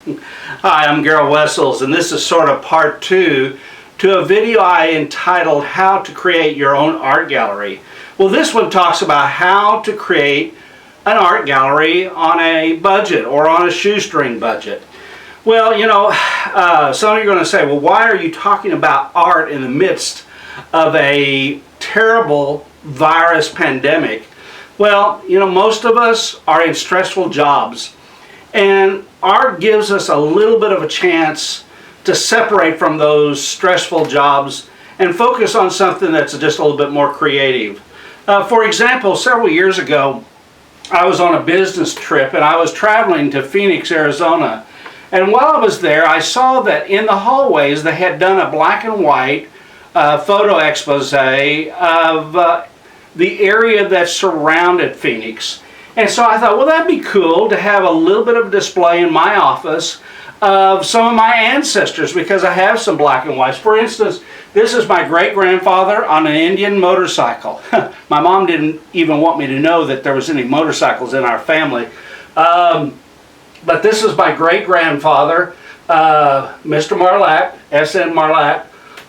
Hi, I'm Gerald Wessels, and this is sort of part two to a video I entitled How to Create Your Own Art Gallery. Well, this one talks about how to create an art gallery on a budget or on a shoestring budget. Well, some of you are going to say, well, why are you talking about art in the midst of a terrible virus pandemic? Well, most of us are in stressful jobs, and art gives us a little bit of a chance to separate from those stressful jobs and focus on something that's just a little bit more creative. For example, several years ago, I was on a business trip and I was traveling to Phoenix, Arizona. And while I was there, I saw that in the hallways they had done a black and white photo expose of the area that surrounded Phoenix. And so I thought, well, that'd be cool to have a little bit of display in my office of some of my ancestors, because I have some black and whites. For instance, this is my great-grandfather on an Indian motorcycle. My mom didn't even want me to know that there was any motorcycles in our family. But this is my great-grandfather, Mr. Marlatt, S.N. Marlatt,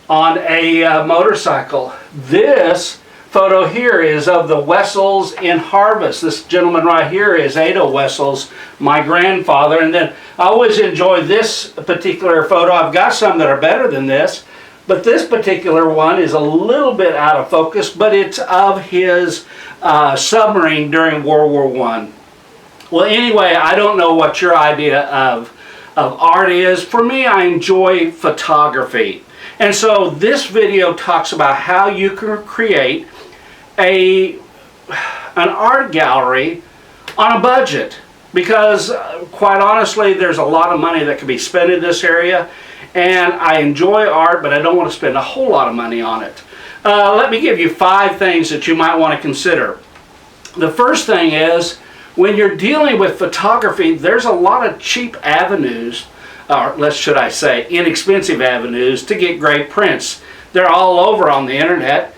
on a motorcycle. This photo here is of the Wessels in harvest. This gentleman right here is Ada Wessels, my grandfather. And then I always enjoy this particular photo. I've got some that are better than this, but this particular one is a little bit out of focus, but it's of his submarine during World War I. Well, anyway, I don't know what your idea of art is. For me, I enjoy photography. And so this video talks about how you can create an art gallery on a budget, because quite honestly, there's a lot of money that can be spent in this area, and I enjoy art, but I don't want to spend a whole lot of money on it. Let me give you 5 things that you might want to consider. The first thing is, when you're dealing with photography, there's a lot of cheap avenues, or should I say inexpensive avenues, to get great prints. They're all over on the internet.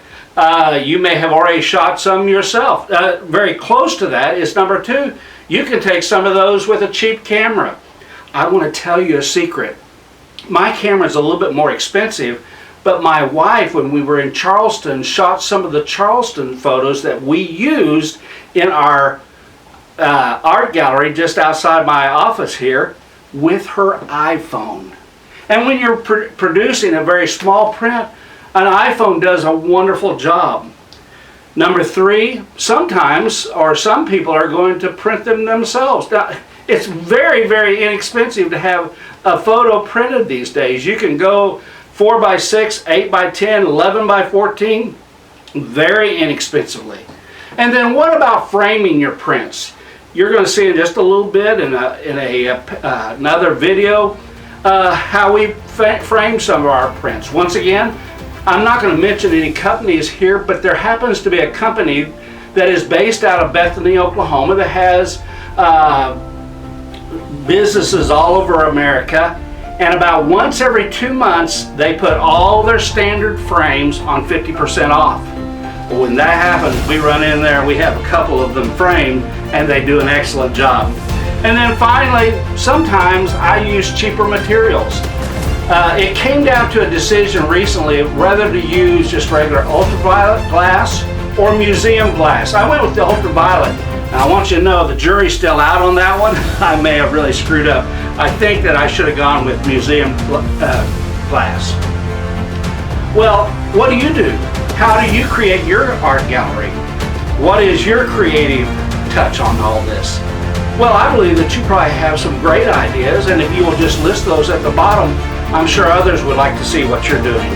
You may have already shot some yourself. Very close to that is number 2. You can take some of those with a cheap camera. I want to tell you a secret. My camera is a little bit more expensive, but my wife, when we were in Charleston, shot some of the Charleston photos that we used in our art gallery just outside my office here with her iPhone. And when you're producing a very small print, an iPhone does a wonderful job. Number 3, sometimes, or some people are going to print them themselves. Now, it's very, very inexpensive to have a photo printed these days. You can go 4x6, 8x10, 11x14, very inexpensively. And then what about framing your prints? You're going to see in just a little bit in another video how we frame some of our prints. Once again, I'm not going to mention any companies here, but there happens to be a company that is based out of Bethany, Oklahoma, that has businesses all over America, and about once every 2 months they put all their standard frames on 50% off. Well, when that happens, we run in there and we have a couple of them framed, and they do an excellent job. And then finally, sometimes I use cheaper materials. It came down to a decision recently whether to use just regular ultraviolet glass or museum glass. I went with the ultraviolet. Now, I want you to know the jury's still out on that one. I may have really screwed up. I think that I should have gone with museum glass. Well, what do you do? How do you create your art gallery? What is your creative touch on all this? Well, I believe that you probably have some great ideas, and if you will just list those at the bottom, I'm sure others would like to see what you're doing.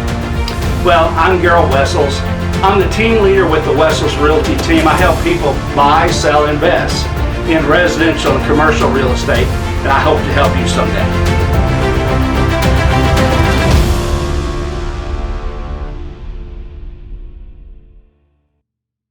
Well, I'm Gerald Wessels. I'm the team leader with the Wessels Realty team. I help people buy, sell, invest in residential and commercial real estate, and I hope to help you someday.